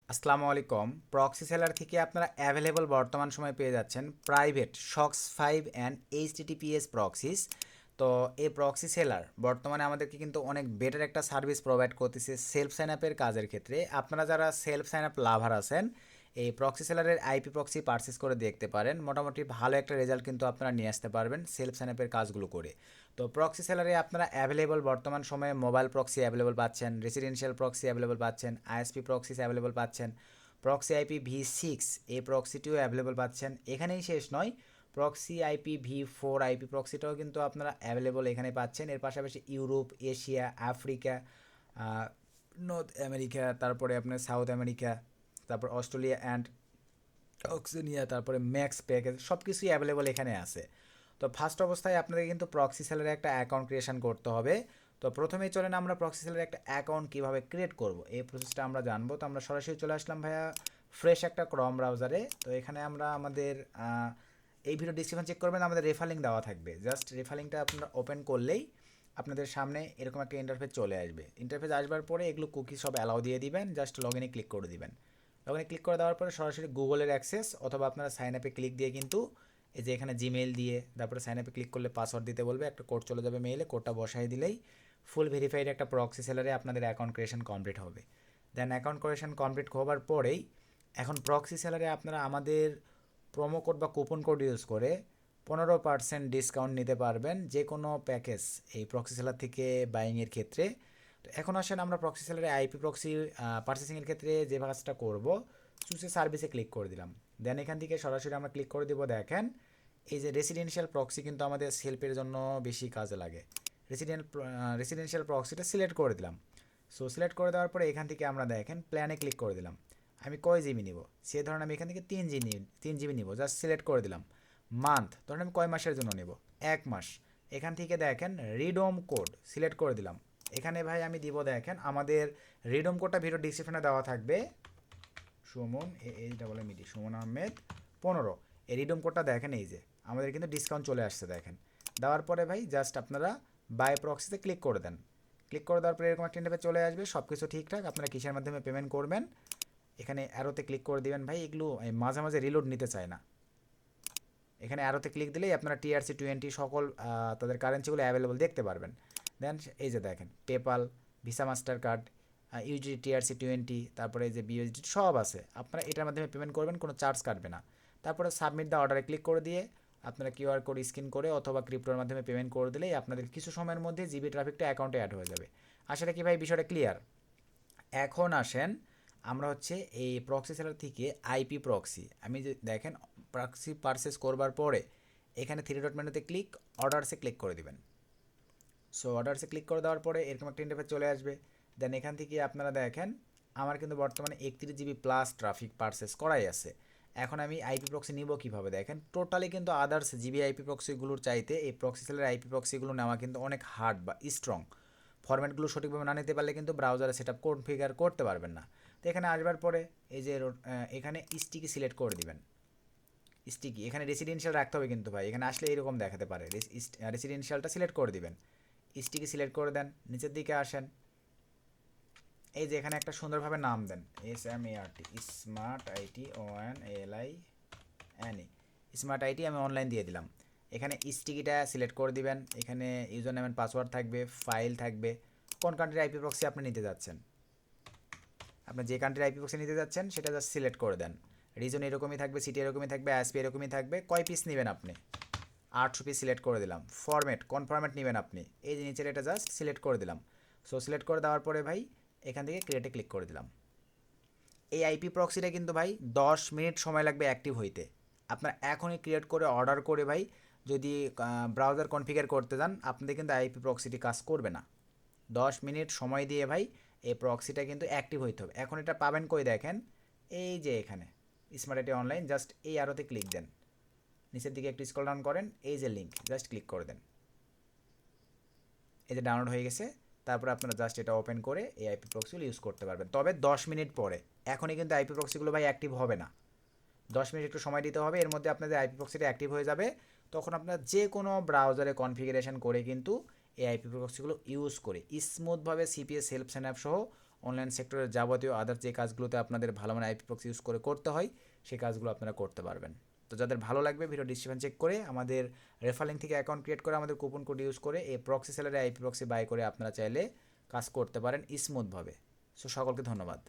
আসসালামু আলাইকুম। Proxy seller থেকে আপনারা অ্যাভেলেবল বর্তমান সময় পেয়ে যাচ্ছেন প্রাইভেট শক্স 5 অ্যান্ড এইচটিটিপিএস প্রক্সিস। তো এই প্রক্সি সেলার বর্তমানে আমাদেরকে কিন্তু অনেক বেটার একটা সার্ভিস প্রোভাইড করতেছে সেলফ সাইন আপের কাজের ক্ষেত্রে। আপনারা যারা সেলফ সাইন আপ লাভার আছেন, এই প্রক্সি সেলারের আইপি প্রক্সি পারচেস করে দেখতে পারেন। মোটামুটি ভালো একটা রেজাল্ট কিন্তু আপনারা নিয়ে আসতে পারবেন সেলফ সাইন আপের কাজগুলো করে। তো প্রক্সি সেলারে আপনারা অ্যাভেলেবল বর্তমান সময়ে মোবাইল প্রক্সি অ্যাভেলেবল পাচ্ছেন, রেসিডেন্সিয়াল প্রক্সি অ্যাভেলেবল পাচ্ছেন, আইএসপি প্রক্সিস অ্যাভেলেবল পাচ্ছেন, প্রক্সি আইপি ভি 6 এই প্রক্সিটিও অ্যাভেলেবল পাচ্ছেন। এখানেই শেষ নয়, প্রক্সি আইপি ভি 4 আইপি প্রক্সিটাও কিন্তু আপনারা অ্যাভেলেবল এখানে পাচ্ছেন। এর পাশাপাশি Europe, Asia, Africa, north America, তারপরে আপনার সাউথ আমেরিকা, তারপর অস্ট্রেলিয়া অ্যান্ড অক্সিনিয়া, তারপরে ম্যাক্স প্যাকেজ সব কিছুই অ্যাভেলেবল এখানে আছে। তো ফার্স্ট অবস্থায় আপনাদের কিন্তু প্রক্সি সেলারে একটা অ্যাকাউন্ট ক্রিয়েশন করতে হবে। তো প্রথমেই চলেন আমরা প্রক্সি সেলারে একটা অ্যাকাউন্ট কীভাবে ক্রিয়েট করব এই প্রসেসটা আমরা জানবো। তো আমরা সরাসরি চলে আসলাম ভাইয়া ফ্রেশ একটা ক্রম ব্রাউজারে। তো এখানে আমরা আমাদের এই ভিডিও ডিসক্রিপশন চেক করবেন, আমাদের রেফার লিঙ্ক দেওয়া থাকবে। জাস্ট রেফার লিঙ্কটা আপনারা ওপেন করলেই আপনাদের সামনে এরকম একটা ইন্টারফেস চলে আসবে। ইন্টারফেস আসবার পরে এগুলো কুকি সব অ্যালাউ দিয়ে দিবেন, জাস্ট লগ ইনে ক্লিক করে দিবেন। লগ ইনে ক্লিক করে দেওয়ার পরে সরাসরি গুগলের অ্যাক্সেস অথবা আপনারা সাইন আপে ক্লিক দিয়ে কিন্তু এই যে এখানে জিমেইল দিয়ে তারপরে সাইন আপে ক্লিক করলে পাসওয়ার্ড দিতে বলবে, একটা কোড চলে যাবে মেইলে, কোডটা বসাই দিলেই ফুল ভেরিফাইড একটা প্রক্সি সেলারে আপনাদের অ্যাকাউন্ট ক্রিয়েশন কমপ্লিট হবে। দেন অ্যাকাউন্ট ক্রিয়েশন কমপ্লিট হওয়ার পরেই এখন প্রক্সি সেলারে আপনারা আমাদের প্রোমো কোড বা কুপন কোড ইউজ করে 15% ডিসকাউন্ট নিতে পারবেন যে কোনো প্যাকেজ এই প্রক্সি সেলার থেকে বাইংয়ের ক্ষেত্রে। তো এখন আসেন আমরা প্রক্সি সেলারে আইপি প্রক্সি পারচেসিংয়ের ক্ষেত্রে যে কাজটা করব, চুজে সার্ভিসে ক্লিক করে দিলাম। দেন এখান থেকে সরাসরি আমরা ক্লিক করে দেবো। দেখেন এই যে রেসিডেন্সিয়াল প্রক্সি কিন্তু আমাদের সেলফের জন্য বেশি কাজে লাগে। রেসিডেন্সিয়াল প্রক্সিটা সিলেক্ট করে দিলাম। সো সিলেক্ট করে দেওয়ার পরে এখান থেকে আমরা দেখেন প্ল্যানে ক্লিক করে দিলাম। আমি কয় জিবি নিব সে ধরেন আমি এখান থেকে 3 জিবি নিব, জাস্ট সিলেক্ট করে দিলাম। মান্থ ধরেন আমি কয় মাসের জন্য নেব, 1 মাস। এখান থেকে দেখেন রিডোম কোড সিলেক্ট করে দিলাম। এখানে ভাই আমি দিব, দেখেন আমাদের রিডোম কোডটা ভিডিও ডিসক্রিপশনে দেওয়া থাকবে, সুমন AHMD সুমন আহমেদ 15। এই রিডোম কোডটা দেখেন, এই যে আমাদের কিন্তু ডিসকাউন্ট চলে আসছে দেখেন। দেওয়ার পরে ভাই জাস্ট আপনারা বাই প্রক্সিতে ক্লিক করে দেন। ক্লিক করে দেওয়ার পরে এরকম একটা ইন্টারফেস চলে আসবে, সব কিছু ঠিকঠাক। আপনারা কিসের মাধ্যমে পেমেন্ট করবেন এখানে অ্যারোতে ক্লিক করে দিবেন। ভাই এগুলো মাঝে মাঝে রিলোড নিতে চায় না। এখানে অ্যারোতে ক্লিক দিলেই আপনারা TRC20 সকল তাদের কারেন্সিগুলো অ্যাভেলেবল দেখতে পারবেন। দেন এই যে দেখেন PayPal, visa, master card, UGD, TRC20, তারপরে এই যে BUSD সব আছে। আপনারা এটার মাধ্যমে পেমেন্ট করবেন, কোনো চার্জ কাটবে না। তারপরে সাবমিট দ্য অর্ডারে ক্লিক করে দিয়ে আপনারা কিউআর কোড স্ক্যান করে অথবা ক্রিপ্টোর মাধ্যমে পেমেন্ট করে দিলেই আপনাদের কিছু সময়ের মধ্যে জিবি ট্রাফিকটা অ্যাকাউন্টে অ্যাড হয়ে যাবে। আসলে কি ভাই বিষয়টা ক্লিয়ার? এখন আসেন আমরা হচ্ছে এই প্রক্সি সেলার থেকে আইপি প্রক্সি, আমি যে দেখেন প্রক্সি পারচেস করবার পরে এখানে থ্রি ডট মেনুতে ক্লিক, অর্ডারসে ক্লিক করে দিবেন। সো অর্ডারসে ক্লিক করে দেওয়ার পরে এরকম একটা ইন্টারফেস চলে আসবে। দেন এখান থেকে আপনারা দেখেন আমার কিন্তু বর্তমানে 31 জিবি প্লাস ট্রাফিক পারচেস করাই আছে। এখন আমি আইপি প্রক্সি নিব কীভাবে, দেখেন টোটালি কিন্তু আদার্স জিবি আইপি প্রক্সিগুলোর চাইতে এই প্রক্সি সেলার আইপি প্রক্সিগুলো নেওয়া কিন্তু অনেক হার্ড বা স্ট্রং। ফরম্যাটগুলো সঠিকভাবে না নিতে পারলে কিন্তু ব্রাউজারে সেট আপ কনফিগার করতে পারবেন না। তো এখানে আসবার পরে এই যে এখানে স্টিকি সিলেক্ট করে দিবেন। স্টিকি এখানে রেসিডেন্সিয়াল রাখতে হবে কিন্তু ভাই, এখানে আসলে এরকম দেখাতে পারে। রেসিডেন্সিয়ালটা সিলেক্ট করে দিবেন, স্টিকি সিলেক্ট করে দেন। নিচের দিকে আসেন, এই যে এখানে একটা সুন্দরভাবে নাম দেন, SMART smart IT ONLINE smart IT আমি অনলাইন দিয়ে দিলাম। এখানে স্টিকিটা সিলেক্ট করে দিবেন। এখানে ইউজার নেম অ্যান্ড পাসওয়ার্ড থাকবে, ফাইল থাকবে, কোন কান্ট্রির আইপি প্রক্সি আপনি নিতে যাচ্ছেন, আপনি যে কান্ট্রির আইপি প্রক্সি নিতে যাচ্ছেন সেটা জাস্ট সিলেক্ট করে দেন। রিজন এরকমই থাকবে, সিটি এরকমই থাকবে, আইএসপি এরকমই থাকবে। কয় পিস নেবেন আপনি, 800 পিস সিলেক্ট করে দিলাম। ফরম্যাট কোন ফরম্যাট নেবেন আপনি, এই যে নিচের এটা জাস্ট সিলেক্ট করে দিলাম। সো সিলেক্ট করে দেওয়ার পরে ভাই এখান থেকে ক্রিয়েটে ক্লিক করে দিলাম। এই আইপি প্রক্সিটা কিন্তু ভাই 10 মিনিট সময় লাগবে অ্যাক্টিভ হইতে। আপনার এখনই ক্রিয়েট করে অর্ডার করে ভাই যদি ব্রাউজার কনফিগার করতে যান আপনাদের কিন্তু আইপি প্রক্সিটি কাজ করবে না। 10 মিনিট সময় দিয়ে ভাই এই প্রক্সিটা কিন্তু অ্যাক্টিভ হইতে হবে। এখন এটা পাবেন কই, দেখেন এই যে এখানে স্মার্ট আইটি অনলাইন, জাস্ট এই আরোতে ক্লিক দেন। নিচের দিকে একটু স্ক্রল ডাউন করেন, এই যে লিঙ্ক জাস্ট ক্লিক করে দেন। এই যে ডাউনলোড হয়ে গেছে। তারপরে আপনারা জাস্ট এটা ওপেন করে এই আইপি প্রক্সিগুলো ইউজ করতে পারবেন, তবে 10 মিনিট পরে। এখনই কিন্তু আইপি প্রক্সিগুলো ভাই অ্যাক্টিভ হবে না, 10 মিনিট একটু সময় দিতে হবে। এর মধ্যে আপনাদের আইপি প্রক্সিটা অ্যাক্টিভ হয়ে যাবে। তখন আপনারা যে কোনো ব্রাউজারে কনফিগারেশন করে কিন্তু এই আইপি প্রক্সিগুলো ইউজ করে স্মুথভাবে সিপিএস সেলফ সাইন আপ সহ অনলাইন সেক্টরের যাবতীয় আদার যে কাজগুলোতে আপনাদের ভালো মানে আইপি প্রক্সি ইউজ করে করতে হয় সেই কাজগুলো আপনারা করতে পারবেন। তো যাদের ভালো লাগবে ভিডিও ডিসক্রিপশন চেক করে আমাদের রেফার লিঙ্ক থেকে অ্যাকাউন্ট ক্রিয়েট করে আমাদের কুপন কোড ইউজ করে এই প্রক্সি সেলারে আইপি প্রক্সি বাই করে আপনারা চাইলে কাজ করতে পারেন স্মুথভাবে। সো সকলকে ধন্যবাদ।